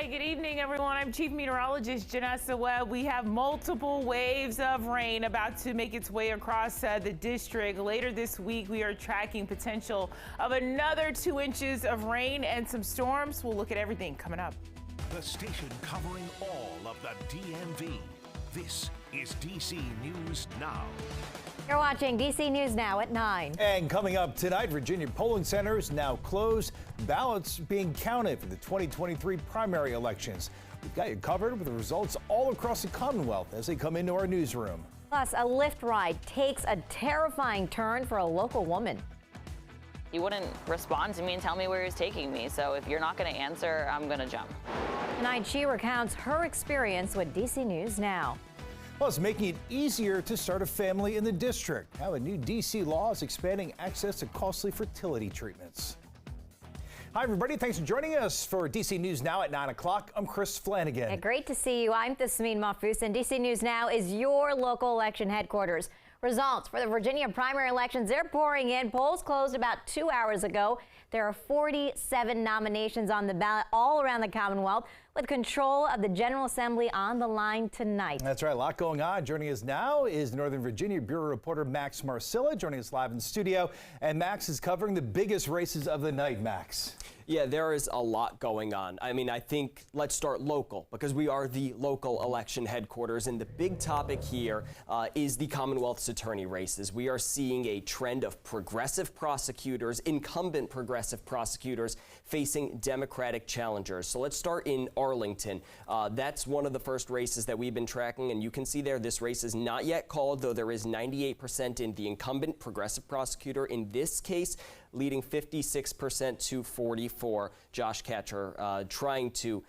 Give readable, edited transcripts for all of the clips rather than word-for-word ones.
Hi, good evening, everyone. I'm Chief Meteorologist Janessa Webb. We have multiple waves of rain about to make its way across the district. Later this week, we are tracking potential of another 2 inches of rain and some storms. We'll look at everything coming up. The station covering all of the DMV. This is DC News Now. You're watching DC News Now at 9. And coming up tonight, Virginia polling centers now closed. Ballots being counted for the 2023 primary elections. We've got you covered with the results all across the Commonwealth as they come into our newsroom. Plus, a Lyft ride takes a terrifying turn for a local woman. He wouldn't respond to me and tell me where he was taking me. So if you're not going to answer, I'm going to jump. Tonight, she recounts her experience with DC News Now. Plus, making it easier to start a family in the district. Now, a new D.C. law is expanding access to costly fertility treatments. Hi, everybody. Thanks for joining us for DC News Now at 9 o'clock. I'm Chris Flanagan. Hey, great to see you. I'm Tasmin Mahfouz, and DC News Now is your local election headquarters. Results for the Virginia primary elections, they're pouring in. Polls closed about 2 hours ago. There are 47 nominations on the ballot all around the Commonwealth, with control of the General Assembly on the line tonight. That's right, a lot going on. Joining us now is Northern Virginia Bureau reporter Max Marcilla, joining us live in studio. And Max is covering the biggest races of the night, Max. Yeah, there is a lot going on. I mean, I think let's start local because we are the local election headquarters. And the big topic here is the Commonwealth's attorney races. We are seeing a trend of progressive prosecutors, incumbent progressive prosecutors facing Democratic challengers. So let's start in Arlington. That's one of the first races that we've been tracking. And you can see there, this race is not yet called, though there is 98% in the incumbent progressive prosecutor. In this case, leading 56% to 44. Josh Katcher trying to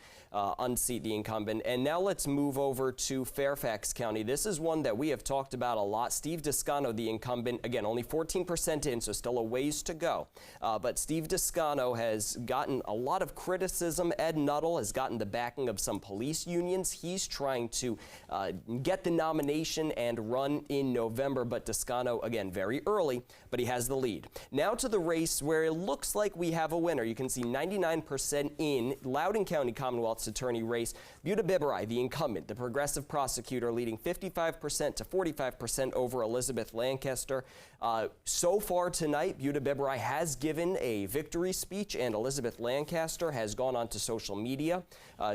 unseat the incumbent. And now let's move over to Fairfax County. This is one that we have talked about a lot. Steve Descano, the incumbent, again, only 14% in, so still a ways to go. But Steve Descano has gotten a lot of criticism. Ed Nuttall has gotten the backing of some police unions. He's trying to get the nomination and run in November, but Descano, again, very early, but he has the lead. Now to the race where it looks like we have a winner. You can see 99% in Loudoun County Commonwealth's attorney race. Buda Biberai, the incumbent, the progressive prosecutor, leading 55% to 45% over Elizabeth Lancaster. So far tonight, Buda Biberai has given a victory speech, and Elizabeth Lancaster has gone onto social media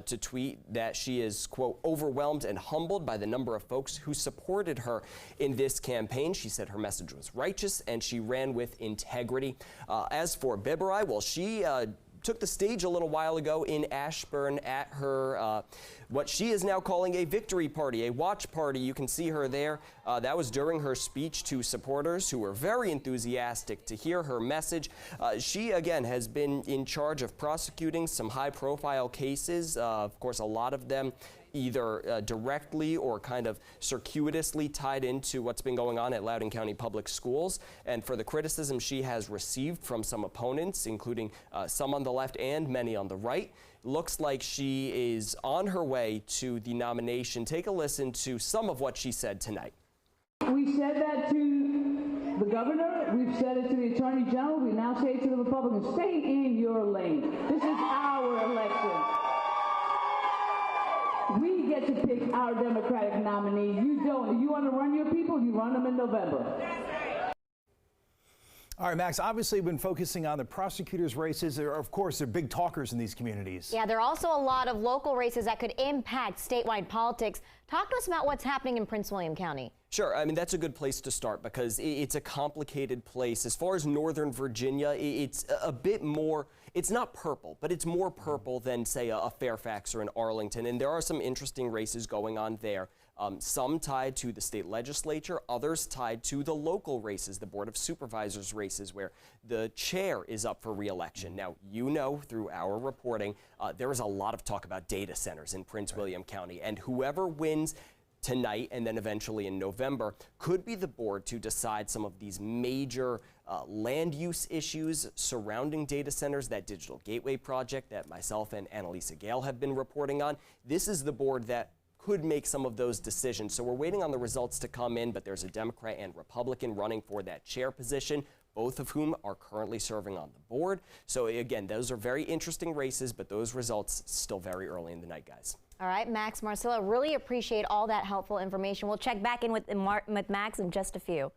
to tweet that she is, quote, overwhelmed and humbled by the number of folks who supported her in this campaign. She said her message was righteous and she ran with integrity. As for Biberai, well, she took the stage a little while ago in Ashburn at her what she is now calling a victory party, a watch party. You can see her there. That was during her speech to supporters who were very enthusiastic to hear her message. She, again, has been in charge of prosecuting some high-profile cases. Of course, a lot of them either directly or kind of circuitously tied into what's been going on at Loudoun County Public Schools. And for the criticism she has received from some opponents, including some on the left and many on the right, looks like she is on her way to the nomination. Take a listen to some of what she said tonight. We said that to the governor, we've said it to the attorney general, we now say it to the Republicans, stay in your lane. This is our election. We get to pick our Democratic nominee. You don't. You want to run your people, you run them in November. All right, Max, obviously we've been focusing on the prosecutors' races. Of course, they're big talkers in these communities. Yeah, there are also a lot of local races that could impact statewide politics. Talk to us about what's happening in Prince William County. Sure. I mean, that's a good place to start because it's a complicated place. As far as Northern Virginia, it's a bit more, it's not purple, but it's more purple than, say, a Fairfax or an Arlington. And there are some interesting races going on there. Some tied to the state legislature, others tied to the local races, the Board of Supervisors races, where the chair is up for re-election. Now, you know, through our reporting, there is a lot of talk about data centers in Prince William County, and whoever wins tonight and then eventually in November could be the board to decide some of these major land use issues surrounding data centers, that digital gateway project that myself and Annalisa Gale have been reporting on. This is the board that could make some of those decisions. So we're waiting on the results to come in, but there's a Democrat and Republican running for that chair position. both of whom are currently serving on the board. So again, those are very interesting races, but those results still very early in the night, guys. All right, Max, Marcella, really appreciate all that helpful information. We'll check back in with Max in just a few.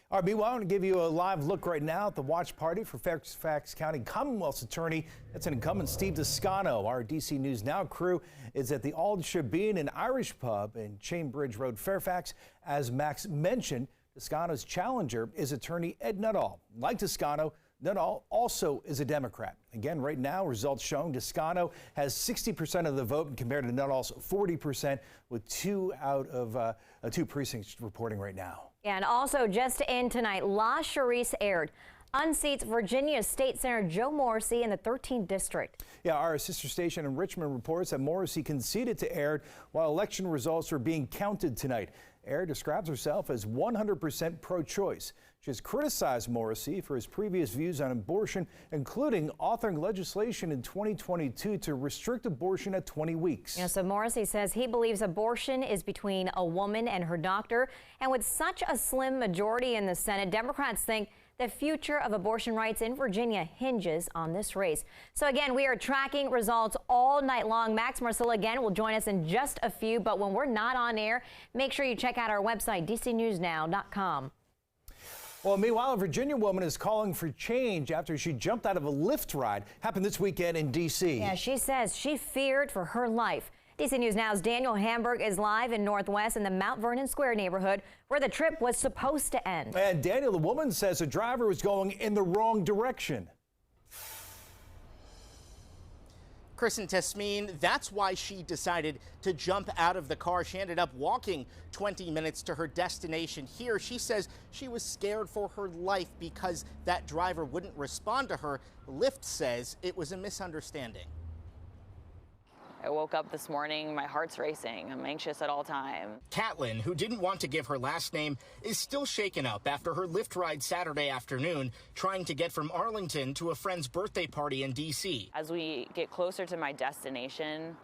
All right, meanwhile, I want to give you a live look right now at the watch party for Fairfax County Commonwealth's attorney. That's an incumbent, Steve Toscano. Our DC News Now crew is at the Old Shebeen and Irish Pub in Chainbridge Road, Fairfax. As Max mentioned, Toscano's challenger is attorney Ed Nuttall. Like Toscano, Nuttall also is a Democrat. Again, right now, results showing Toscano has 60% of the vote compared to Nuttall's 40%, with 2 out of 2 precincts reporting right now. And also just in tonight, La Charisse aired unseats Virginia State Senator Joe Morrissey in the 13th district. Yeah, our sister station in Richmond reports that Morrissey conceded to Aird while election results are being counted tonight. Aird describes herself as 100% pro-choice. She has criticized Morrissey for his previous views on abortion, including authoring legislation in 2022 to restrict abortion at 20 weeks. So Morrissey says he believes abortion is between a woman and her doctor. And with such a slim majority in the Senate, Democrats think the future of abortion rights in Virginia hinges on this race. So again, we are tracking results all night long. Max Marcella again will join us in just a few, but when we're not on air, make sure you check out our website, dcnewsnow.com. Well, meanwhile, a Virginia woman is calling for change after she jumped out of a Lyft ride. Happened this weekend in D.C. Yeah, she says she feared for her life. DC News Now's Daniel Hamburg is live in Northwest in the Mount Vernon Square neighborhood where the trip was supposed to end. And Daniel, the woman says the driver was going in the wrong direction. Chris and Tasmin, that's why she decided to jump out of the car. She ended up walking 20 minutes to her destination here. She says she was scared for her life because that driver wouldn't respond to her. Lyft says it was a misunderstanding. I woke up this morning, my heart's racing. I'm anxious at all times. Catlin, who didn't want to give her last name, is still shaken up after her Lyft ride Saturday afternoon, trying to get from Arlington to a friend's birthday party in D.C. As we get closer to my destination,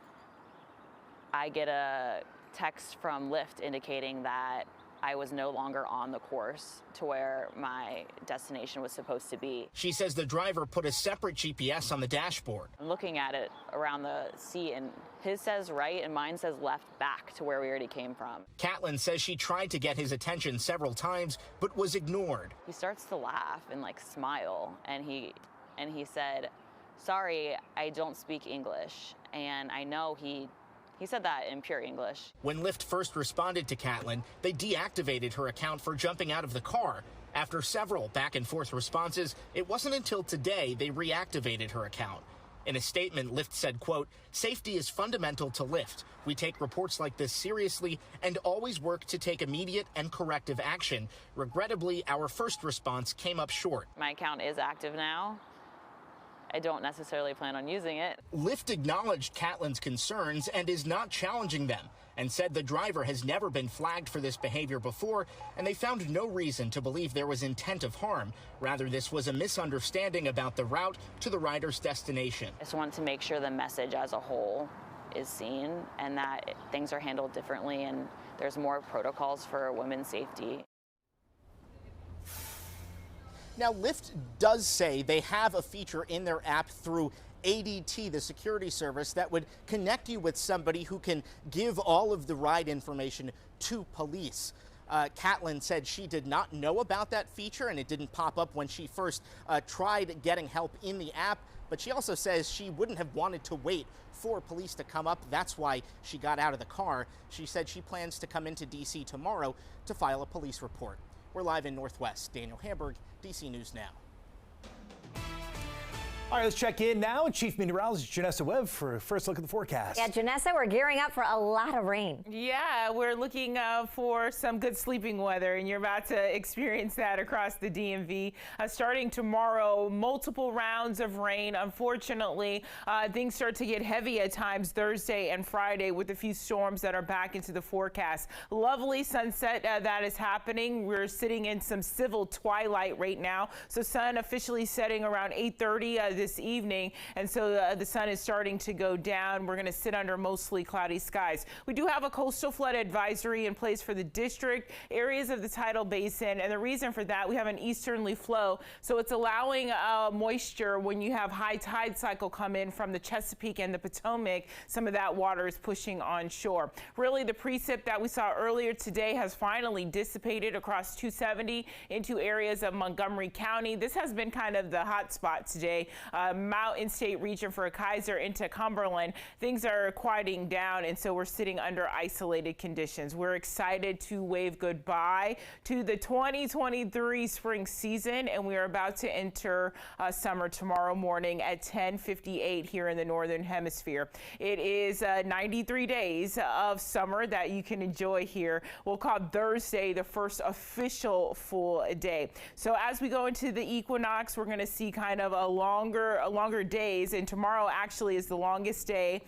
I get a text from Lyft indicating that I was no longer on the course to where my destination was supposed to be. She says the driver put a separate GPS on the dashboard. I'm looking at it around the seat, and his says right and mine says left back to where we already came from. Catlin says she tried to get his attention several times, but was ignored. He starts to laugh and like smile, and he said, "Sorry, I don't speak English." And I know he said that in pure English. When Lyft first responded to Catlin, they deactivated her account for jumping out of the car. After several back and forth responses, it wasn't until today they reactivated her account. In a statement, Lyft said, quote, "Safety is fundamental to Lyft. We take reports like this seriously and always work to take immediate and corrective action. Regrettably, our first response came up short." My account is active now. I don't necessarily plan on using it. Lyft acknowledged Catlin's concerns and is not challenging them, and said the driver has never been flagged for this behavior before, and they found no reason to believe there was intent of harm. Rather, this was a misunderstanding about the route to the rider's destination. I just want to make sure the message as a whole is seen and that things are handled differently and there's more protocols for women's safety. Now, Lyft does say they have a feature in their app through ADT, the security service, that would connect you with somebody who can give all of the ride information to police. Catlin said she did not know about that feature and it didn't pop up when she first tried getting help in the app. But she also says she wouldn't have wanted to wait for police to come up. That's why she got out of the car. She said she plans to come into D.C. tomorrow to file a police report. We're live in Northwest. Daniel Hamburg, DC News Now. All right, let's check in now. Chief Meteorologist Janessa Webb for a first look at the forecast. Yeah, Janessa, we're gearing up for a lot of rain. Yeah, we're looking for some good sleeping weather, and you're about to experience that across the DMV. Starting tomorrow, multiple rounds of rain. Unfortunately, things start to get heavy at times Thursday and Friday with a few storms that are back into the forecast. Lovely sunset that is happening. We're sitting in some civil twilight right now, so sun officially setting around 8:30 this evening, and so the sun is starting to go down. We're going to sit under mostly cloudy skies. We do have a coastal flood advisory in place for the district, areas of the tidal basin, and the reason for that, we have an easterly flow, so it's allowing moisture when you have high tide cycle come in from the Chesapeake and the Potomac. Some of that water is pushing on shore. Really, the precip that we saw earlier today has finally dissipated across 270 into areas of Montgomery County. This has been kind of the hot spot today. Mountain State region for Kaiser into Cumberland. Things are quieting down, and so we're sitting under isolated conditions. We're excited to wave goodbye to the 2023 spring season, and we are about to enter summer tomorrow morning at 10:58 here in the Northern Hemisphere. It is 93 days of summer that you can enjoy here. We'll call Thursday the first official full day. So as we go into the equinox, we're going to see kind of a longer days, and tomorrow actually is the longest day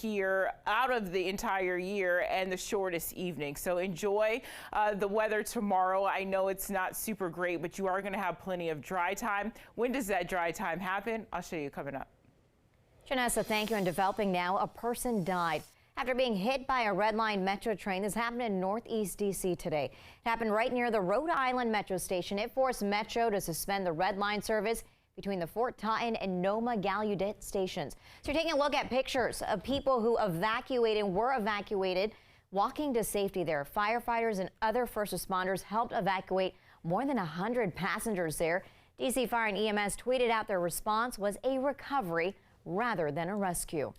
here out of the entire year and the shortest evening. So enjoy the weather tomorrow. I know it's not super great, but you are going to have plenty of dry time. When does that dry time happen? I'll show you coming up. Janessa, thank you. And developing now, a person died after being hit by a Red Line Metro train. This happened in Northeast D.C. today. It happened right near the Rhode Island Metro station. It forced Metro to suspend the Red Line service between the Fort Totten and Noma Gallaudet stations. So you're taking a look at pictures of people who were evacuated, walking to safety there. Firefighters and other first responders helped evacuate more than 100 passengers there. D.C. Fire and EMS tweeted out their response was a recovery rather than a rescue.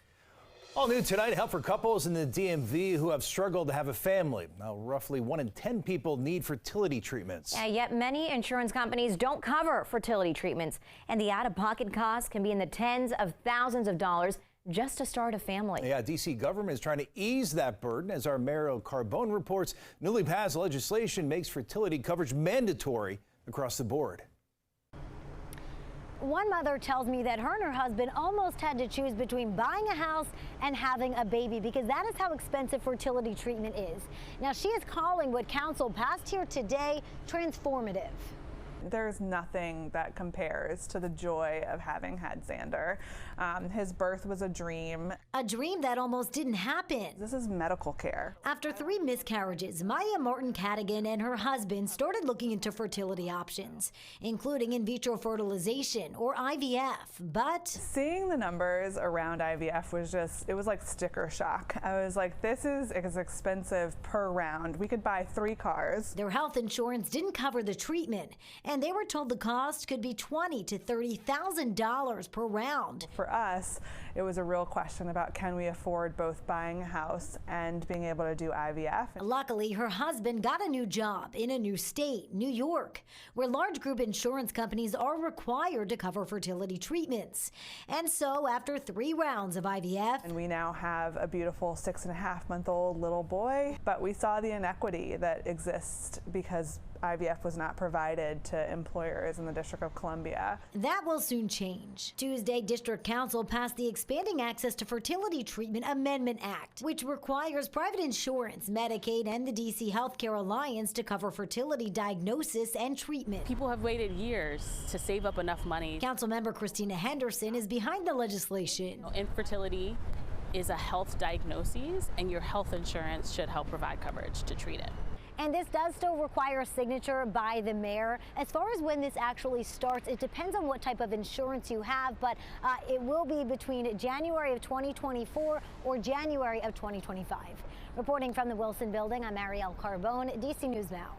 All new tonight, help for couples in the DMV who have struggled to have a family. Now, roughly 1 in 10 people need fertility treatments. Yeah, yet many insurance companies don't cover fertility treatments, and the out-of-pocket costs can be in the tens of thousands of dollars just to start a family. Yeah, D.C. government is trying to ease that burden. As our Mario Carbone reports, newly passed legislation makes fertility coverage mandatory across the board. One mother tells me that her and her husband almost had to choose between buying a house and having a baby because that is how expensive fertility treatment is. Now, she is calling what council passed here today transformative. There's nothing that compares to the joy of having had Xander. His birth was a dream. A dream that almost didn't happen. This is medical care. After 3 miscarriages, Maya Martin Cadigan and her husband started looking into fertility options, including in vitro fertilization or IVF. But seeing the numbers around IVF was like sticker shock. I was like, this is expensive per round. We could buy 3 cars. Their health insurance didn't cover the treatment, and they were told the cost could be $20,000 to $30,000 per round. For us, it was a real question about can we afford both buying a house and being able to do IVF. Luckily, her husband got a new job in a new state, New York, where large group insurance companies are required to cover fertility treatments. And so after 3 rounds of IVF, and we now have a beautiful 6.5-month-old little boy, but we saw the inequity that exists because IVF was not provided to employers in the District of Columbia. That will soon change. Tuesday, District Council passed the Expanding Access to Fertility Treatment Amendment Act, which requires private insurance, Medicaid, and the D.C. Healthcare Alliance to cover fertility diagnosis and treatment. People have waited years to save up enough money. Councilmember Christina Henderson is behind the legislation. Infertility is a health diagnosis, and your health insurance should help provide coverage to treat it. And this does still require a signature by the mayor. As far as when this actually starts, it depends on what type of insurance you have, but it will be between January of 2024 or January of 2025. Reporting from the Wilson Building, I'm Marielle Carbone, DC News Now.